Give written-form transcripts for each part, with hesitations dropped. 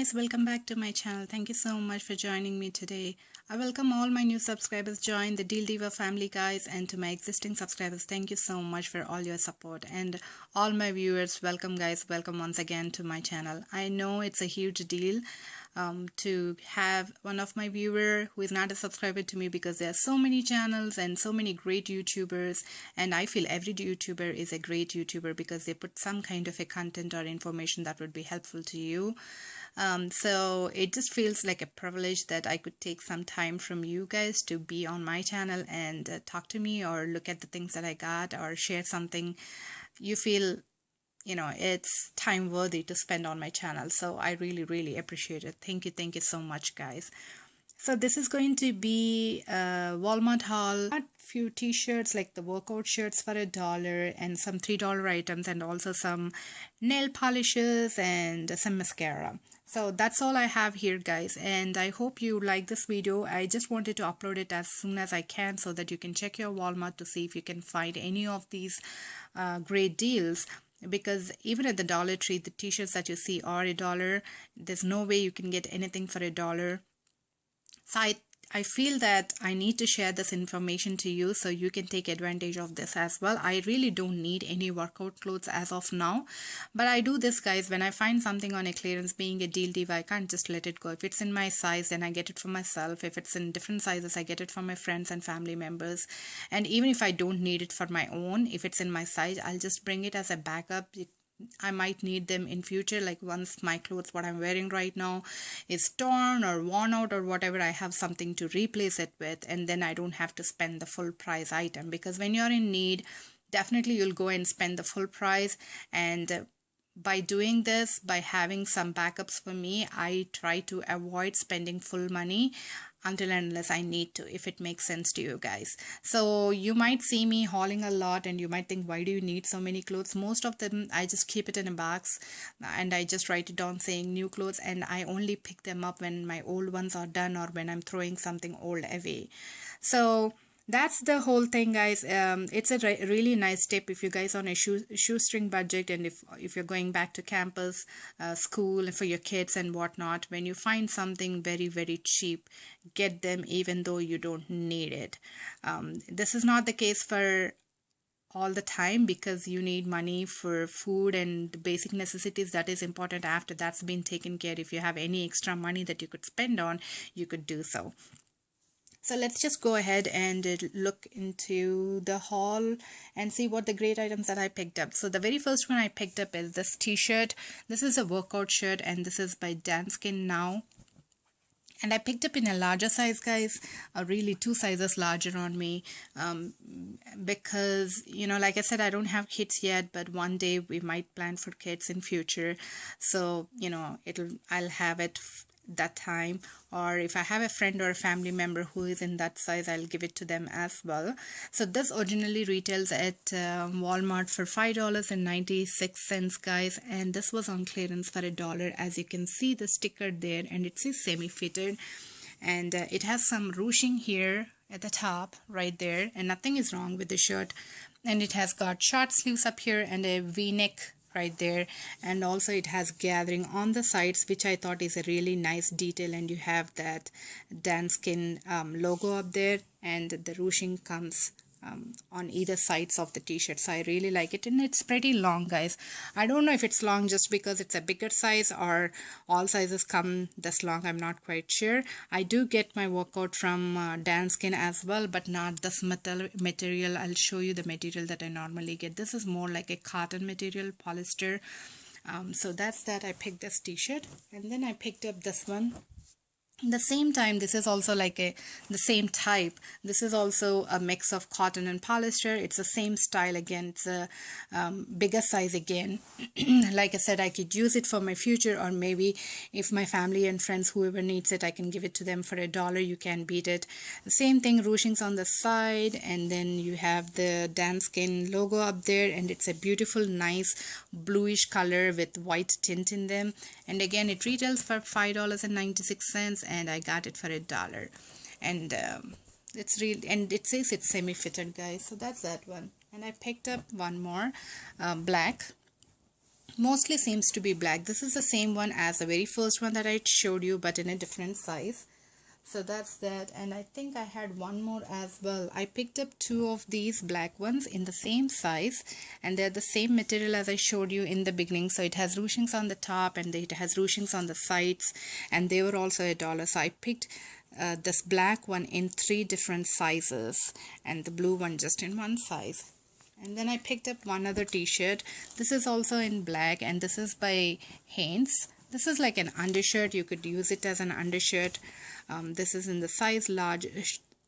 guys, welcome back to my channel. Thank you so much for joining me today. I welcome all my new subscribers join the Deal Diva family, guys, and to my existing subscribers, thank you so much for all your support. And all my viewers, welcome guys, welcome once again to my channel. I know it's a huge deal to have one of my viewer who is not a subscriber to me, because there are so many channels and so many great YouTubers, and I feel every YouTuber is a great YouTuber because they put some kind of a content or information that would be helpful to you. So it just feels like a privilege that I could take some time from you guys to be on my channel and talk to me or look at the things that I got or share something you feel it's time worthy to spend on my channel. So I really appreciate it. Thank you so much, guys. So this is going to be a Walmart haul. A few t-shirts, like the workout shirts for $1, and some $3 items, and also some nail polishes and some mascara. So that's all I have here, guys, and I hope you like this video. I just wanted to upload it as soon as I can so that you can check your Walmart to see if you can find any of these great deals. Because even at the Dollar Tree, the t-shirts that you see are $1. There's no way you can get anything for $1. So I feel that I need to share this information to you so you can take advantage of this as well. I really don't need any workout clothes as of now, but I do this, guys, when I find something on a clearance. Being a deal diva, I can't just let it go. If it's in my size, then I get it for myself. If it's in different sizes, I get it for my friends and family members. And even if I don't need it for my own, if it's in my size, I'll just bring it as a backup. I might need them in future, like once my clothes, what I'm wearing right now, is torn or worn out or whatever, I have something to replace it with, and then I don't have to spend the full price item. Because when you're in need, definitely you'll go and spend the full price. And by doing this, by having some backups for me, I try to avoid spending full money until and unless I need to, if it makes sense to you guys. So you might see me hauling a lot and you might think, why do you need so many clothes? Most of them I just keep it in a box and I just write it down saying new clothes, and I only pick them up when my old ones are done or when I'm throwing something old away. So that's the whole thing, guys. It's a really nice tip if you guys on a shoestring budget, and if you're going back to campus, school for your kids and whatnot. When you find something very cheap, get them even though you don't need it. This is not the case for all the time, because you need money for food and the basic necessities. That is important. After that's been taken care, if you have any extra money that you could spend on, you could do so. So let's just go ahead and look into the haul and see what the great items that I picked up. So the very first one I picked up is this t-shirt. This is a workout shirt, and this is by Danskin Now. And I picked up in a larger size, guys, really 2 sizes larger on me, because, like I said, I don't have kids yet, but one day we might plan for kids in future. So, I'll have it that time, or if I have a friend or a family member who is in that size, I'll give it to them as well. So this originally retails at Walmart for $5.96, guys, and this was on clearance for $1. As you can see the sticker there, and it says semi-fitted, and it has some ruching here at the top right there, and nothing is wrong with the shirt. And it has got short sleeves up here and a v-neck right there, and also it has gathering on the sides, which I thought is a really nice detail. And you have that Danskin logo up there, and the ruching comes on either sides of the t-shirt. So I really like it, and it's pretty long, guys. I don't know if it's long just because it's a bigger size, or all sizes come this long. I'm not quite sure. I do get my workout from Danskin as well, but not this material. I'll show you the material that I normally get. This is more like a cotton material, polyester. So that's that. I picked this t-shirt, and then I picked up this one. The same time, this is also like the same type. This is also a mix of cotton and polyester. It's the same style again. It's a bigger size again. Like I said, I could use it for my future, or maybe if my family and friends, whoever needs it, I can give it to them for $1. You can't beat it. The same thing, ruchings on the side, and then you have the Danskin logo up there, and it's a beautiful, nice bluish color with white tint in them. And again, it retails for $5.96. And I got it for $1, and it's real, and it says it's semi-fitted, guys. So that's that one. And I picked up one more black, mostly seems to be black. This is the same one as the very first one that I showed you, but in a different size. So that's that. And I think I had one more as well. I picked up two of these black ones in the same size, and they're the same material as I showed you in the beginning. So it has ruchings on the top and it has ruchings on the sides, and they were also $1. So I picked this black one in 3 different sizes and the blue one just in one size. And then I picked up one other t-shirt. This is also in black, and this is by Hanes. This is like an undershirt. You could use it as an undershirt. This is in the size large,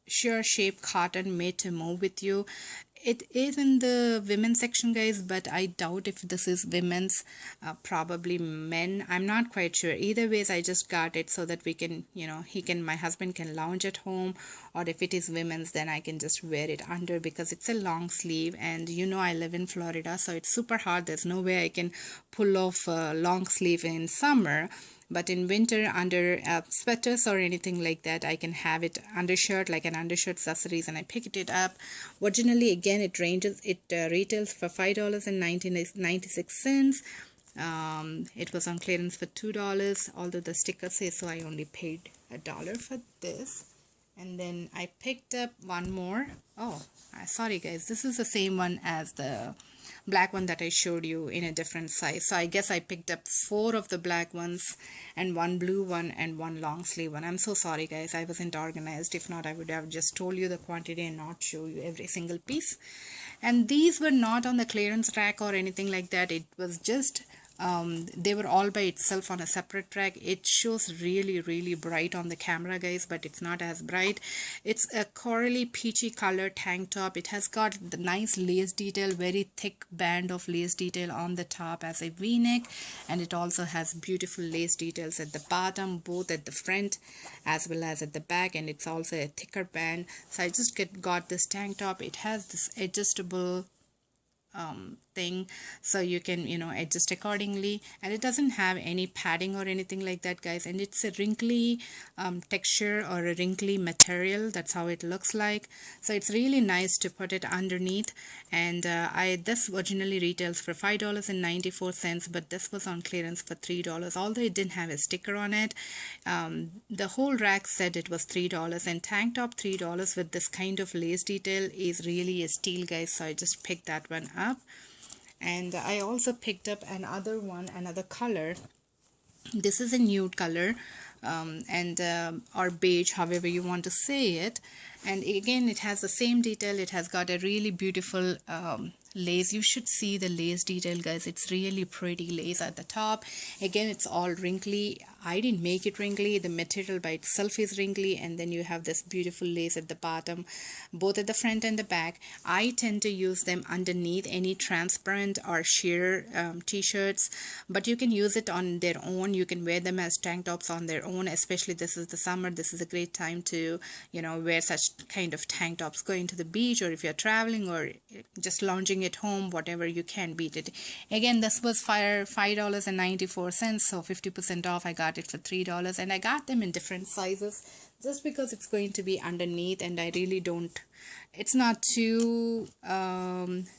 sheer shape cotton, made to move with you. It is in the women's section, guys, but I doubt if this is women's, probably men. I'm not quite sure. Either ways, I just got it so that we can, my husband can lounge at home, or if it is women's, then I can just wear it under, because it's a long sleeve, and I live in Florida, so it's super hot. There's no way I can pull off a long sleeve in summer. But in winter, under sweaters or anything like that, I can have it undershirt, like an undershirt accessories, and I picked it up. Originally, again, it retails for $5.96. It was on clearance for $2, although the sticker says so. I only paid $1 for this. And then I picked up one more. Oh, sorry guys, this is the same one as the black one that I showed you in a different size. So I guess I picked up 4 of the black ones and 1 blue one and 1 long sleeve one. I'm so sorry guys, I wasn't organized. If not, I would have just told you the quantity and not show you every single piece. And these were not on the clearance rack or anything like that. It was just they were all by itself on a separate rack. It shows really, really bright on the camera, guys, but it's not as bright. It's a corally peachy color tank top. It has got the nice lace detail, very thick band of lace detail on the top as a v-neck, and it also has beautiful lace details at the bottom, both at the front as well as at the back, and it's also a thicker band. So I just got this tank top. It has this adjustable thing, so you can adjust accordingly, and it doesn't have any padding or anything like that, guys, and it's a wrinkly texture or a wrinkly material. That's how it looks like. So it's really nice to put it underneath. And this originally retails for $5.94, but this was on clearance for $3, although it didn't have a sticker on it. The whole rack said it was $3, and tank top $3 with this kind of lace detail is really a steal, guys. So I just picked that one up. And I also picked up another color. This is a nude color, or beige, however you want to say it. And again, it has the same detail. It has got a really beautiful lace. You should see the lace detail, guys. It's really pretty lace at the top. Again, it's all wrinkly. I didn't make it wrinkly. The material by itself is wrinkly, and then you have this beautiful lace at the bottom, both at the front and the back. I tend to use them underneath any transparent or sheer t-shirts, but you can use it on their own. You can wear them as tank tops on their own, especially this is the summer. This is a great time to wear such kind of tank tops going to the beach, or if you're traveling or just lounging at home, whatever, you can beat it. Again, this was $5.94, so 50% off. I got it for $3, and I got them in different sizes just because it's going to be underneath, and I really don't, it's not too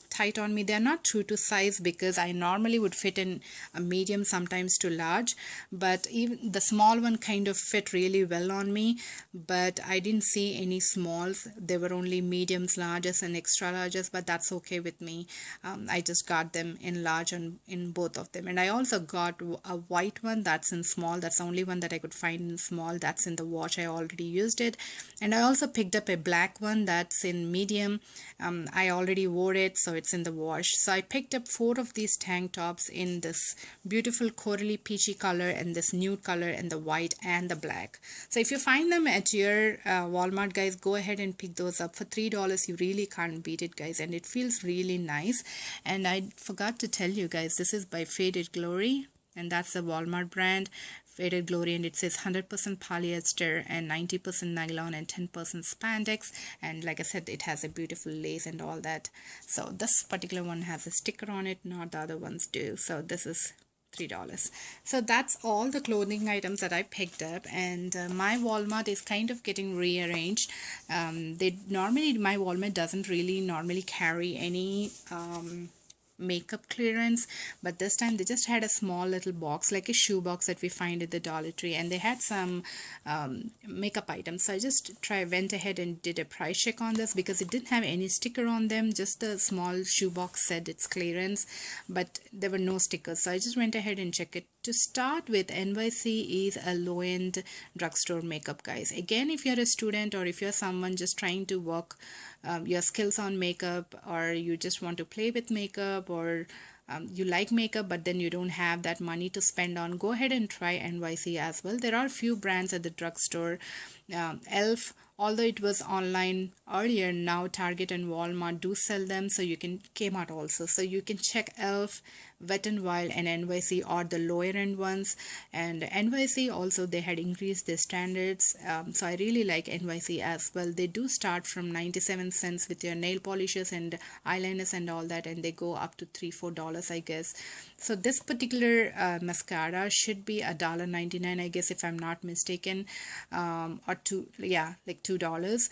tight on me. They're not true to size, because I normally would fit in a medium, sometimes to large, but even the small one kind of fit really well on me. But I didn't see any smalls. There were only mediums, larges, and extra larges, but that's okay with me. I just got them in large and in both of them. And I also got a white one that's in small. That's the only one that I could find in small. That's in the wash. I already used it. And I also picked up a black one that's in medium. I already wore it, so it's in the wash. So I picked up 4 of these tank tops in this beautiful corally peachy color, and this nude color, and the white and the black. So if you find them at your Walmart, guys, go ahead and pick those up for $3. You really can't beat it, guys, and it feels really nice. And I forgot to tell you guys, this is by Faded Glory, and that's the Walmart brand, Faded Glory, and it says 100% polyester and 90% nylon and 10% spandex. And like I said, it has a beautiful lace and all that. So this particular one has a sticker on it, not the other ones do. So this is $3. So that's all the clothing items that I picked up. And my Walmart is kind of getting rearranged. My Walmart doesn't really normally carry any makeup clearance, but this time they just had a small little box, like a shoe box that we find at the Dollar Tree, and they had some makeup items. So I just went ahead and did a price check on this because it didn't have any sticker on them. Just the small shoe box said it's clearance, but there were no stickers. So I just went ahead and checked it. To start with, NYC is a low-end drugstore makeup, guys. Again, if you're a student or if you're someone just trying to work your skills on makeup, or you just want to play with makeup, or you like makeup but then you don't have that money to spend on, go ahead and try NYC as well. There are few brands at the drugstore. Elf, although it was online earlier, now Target and Walmart do sell them, so you can, Kmart also, so you can check Elf, Wet n Wild and NYC are the lower end ones. And NYC also, they had increased their standards, so I really like NYC as well. They do start from 97 cents with your nail polishes and eyeliners and all that, and they go up to $3-4, I guess. So this particular mascara should be $1.99, I guess, if I'm not mistaken, or like $2.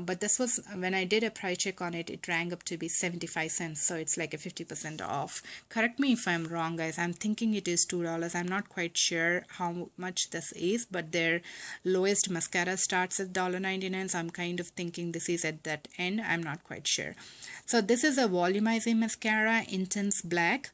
But this was, when I did a price check on it, it rang up to be 75 cents, so it's like a 50% off. Correct me if I'm wrong, guys. I'm thinking it is $2. I'm not quite sure how much this is, but their lowest mascara starts at $1.99, so I'm kind of thinking this is at that end. I'm not quite sure. So this is a volumizing mascara, Intense Black.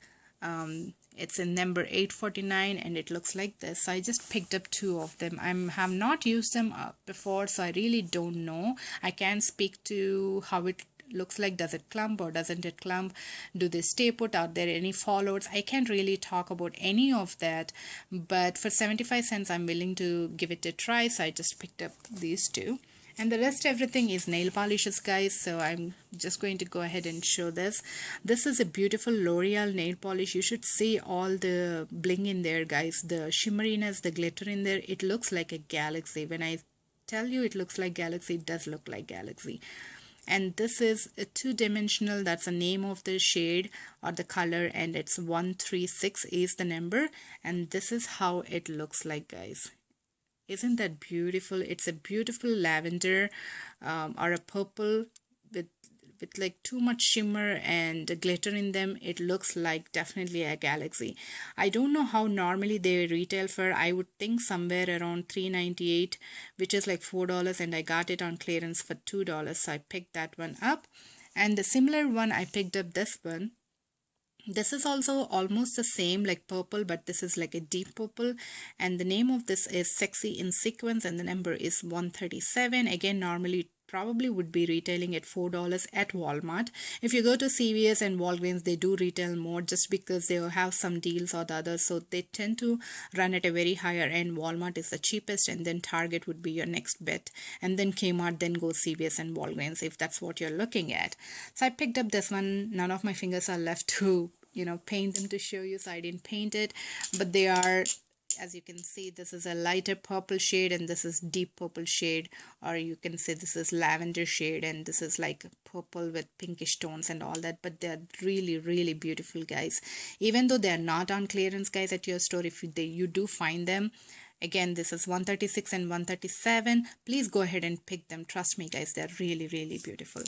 It's in number 849 and it looks like this. So I just picked up two of them. I have not used them before, so I really don't know. I can't speak to how it looks like. Does it clump or doesn't it clump? Do they stay put? Are there any fallouts? I can't really talk about any of that, but for 75 cents I'm willing to give it a try, so I just picked up these two. And the rest everything is nail polishes, guys, so I'm just going to go ahead and show this. This is a beautiful L'Oreal nail polish. You should see all the bling in there, guys, the shimmeriness, the glitter in there. It looks like a galaxy. When I tell you it looks like galaxy, it does look like galaxy. And this is a two-dimensional, that's the name of the shade or the color, and it's 136 is the number, and this is how it looks like, guys. Isn't that beautiful? It's a beautiful lavender or a purple with like too much shimmer and glitter in them. It looks like definitely a galaxy. I don't know how normally they retail for. I would think somewhere around $3.98, which is like $4, and I got it on clearance for $2, so I picked that one up. And the similar one, I picked up this one. This is also almost the same, like purple, but this is like a deep purple, and the name of this is Sexy in Sequence, and the number is 137. Again, normally probably would be retailing at $4 at Walmart. If you go to CVS and Walgreens, they do retail more just because they have some deals or the others, so they tend to run at a very higher end. Walmart is the cheapest, and then Target would be your next bet, and then Kmart, then go CVS and Walgreens if that's what you're looking at. So I picked up this one. None of my fingers are left to paint them to show you, so I didn't paint it, but they are, as you can see, this is a lighter purple shade and this is deep purple shade, or you can say this is lavender shade and this is like purple with pinkish tones and all that. But they're really, really beautiful, guys. Even though they're not on clearance, guys, at your store, if you do find them, again, this is 136 and 137, please go ahead and pick them. Trust me, guys, they're really, really beautiful.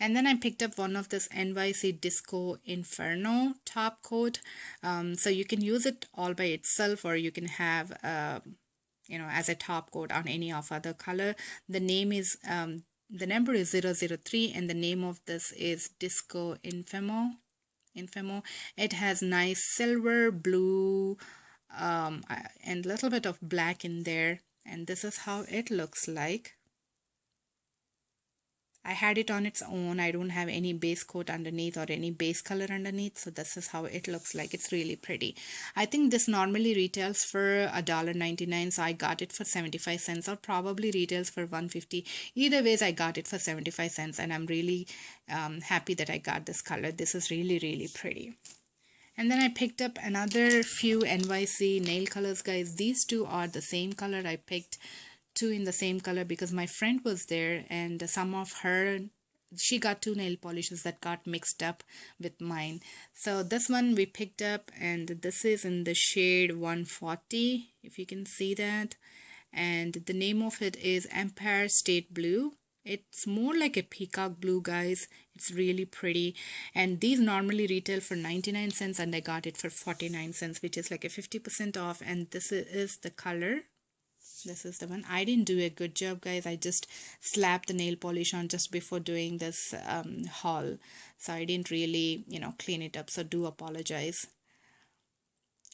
And then I picked up one of this NYC Disco Inferno top coat. So you can use it all by itself, or you can have, as a top coat on any of other color. The name is, the number is 003, and the name of this is Disco Infamo. It has nice silver, blue, and a little bit of black in there. And this is how it looks like. I had it on its own. I don't have any base coat underneath or any base color underneath, so this is how it looks like. It's really pretty. I think this normally retails for $1.99, so I got it for 75 cents, or probably retails for $1.50. Either ways, I got it for 75 cents, and I'm really happy that I got this color. This is really, really pretty. And then I picked up another few NYC nail colors, guys. These two are the same color. I picked two in the same color because my friend was there, and she got two nail polishes that got mixed up with mine. So this one we picked up, and this is in the shade 140, if you can see that, and the name of it is Empire State Blue. It's more like a peacock blue, guys. It's really pretty. And these normally retail for 99 cents and I got it for 49 cents, which is like a 50% off. And this is the color. This is the one. I didn't do a good job, guys. I just slapped the nail polish on just before doing this haul. So I didn't really, clean it up. So do apologize.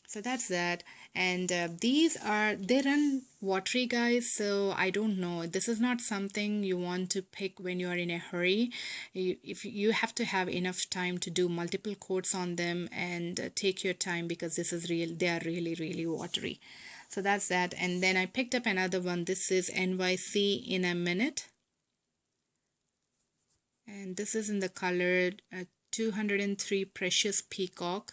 So that's that. And they run watery, guys, so I don't know, this is not something you want to pick when you are in a hurry. If you have to have enough time to do multiple coats on them, and take your time, because this is real, they are really, really watery. So that's that. And then I picked up another one. This is NYC in a minute, and this is in the color 203 Precious Peacock.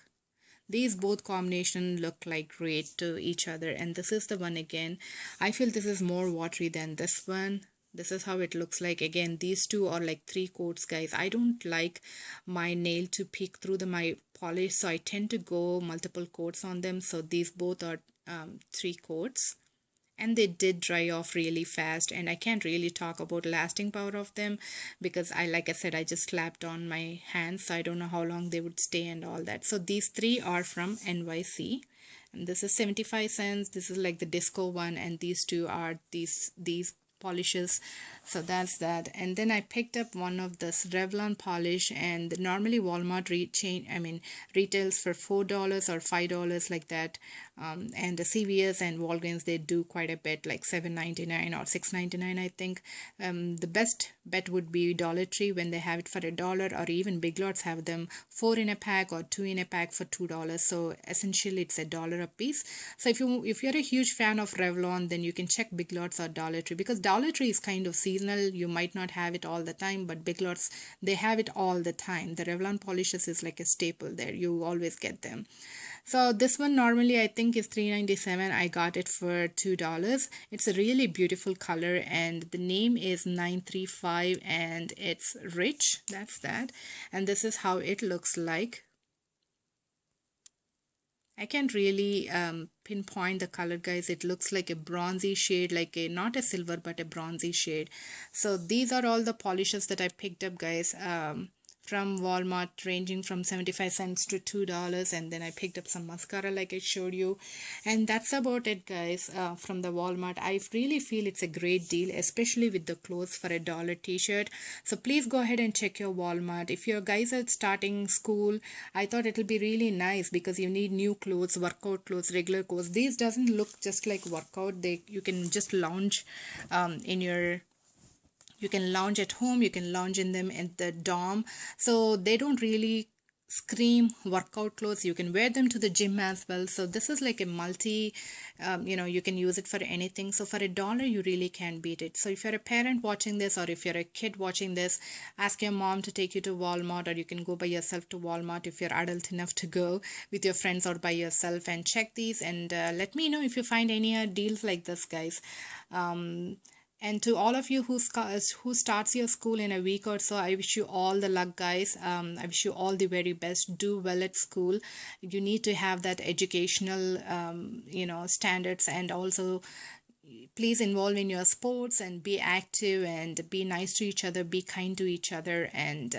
These both combination look like great to each other, and this is the one again. I feel this is more watery than this one. This is how it looks like. Again, these two are like 3 coats, guys. I don't like my nail to peek through my polish, so I tend to go multiple coats on them. So these both are 3 coats. And they did dry off really fast, and I can't really talk about lasting power of them because like I said, I just slapped on my hands, so I don't know how long they would stay and all that. So these 3 are from NYC, and this is 75 cents. This is like the disco one, and these 2 are these polishes. So that's that. And then I picked up one of this Revlon polish, and normally Walmart retails for $4 or $5 like that, and the CVS and Walgreens, they do quite a bit, like $7.99 or $6.99, I think. The best bet would be Dollar Tree when they have it for $1, or even Big Lots have them 4 in a pack or 2 in a pack for $2. So essentially it's $1 a piece. So if you're a huge fan of Revlon, then you can check Big Lots or Dollar Tree, because Dollar Tree is kind of seasonal. You might not have it all the time, but Big Lots, they have it all the time. The Revlon polishes is like a staple there. You always get them. So this one normally I think is $3.97. I got it for $2. It's a really beautiful color, and the name is 935, and it's Rich. That's that. And this is how it looks like. I can't really pinpoint the color, guys. It looks like a bronzy shade, like not a silver but a bronzy shade. So these are all the polishes that I picked up, guys, from Walmart, ranging from 75 cents to $2. And then I picked up some mascara like I showed you, and that's about it, guys, from the Walmart. I really feel it's a great deal, especially with the clothes for $1 t-shirt. So please go ahead and check your Walmart. If your guys are starting school, I thought it'll be really nice, because you need new clothes, workout clothes, regular clothes. These doesn't look just like workout. You can just lounge you can lounge at home, you can lounge in them at the dorm. So they don't really scream workout clothes. You can wear them to the gym as well. So this is like a multi, you can use it for anything. So for $1, you really can't beat it. So if you're a parent watching this, or if you're a kid watching this, ask your mom to take you to Walmart, or you can go by yourself to Walmart if you're adult enough to go with your friends or by yourself, and check these, and let me know if you find any deals like this, guys. And to all of you who starts your school in a week or so, I wish you all the luck, guys. I wish you all the very best. Do well at school. You need to have that educational, standards, and also please involve in your sports and be active and be nice to each other, be kind to each other. And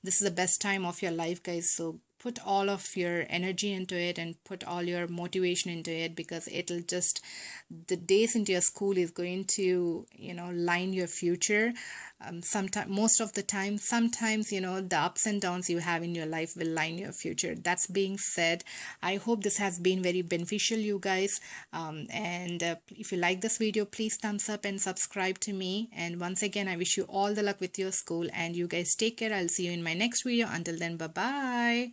this is the best time of your life, guys. So put all of your energy into it and put all your motivation into it, because it'll just, the days into your school is going to, line your future. Most of the time, sometimes, the ups and downs you have in your life will line your future. That's being said, I hope this has been very beneficial, you guys. And if you like this video, please thumbs up and subscribe to me. And once again, I wish you all the luck with your school, and you guys take care. I'll see you in my next video. Until then, bye bye.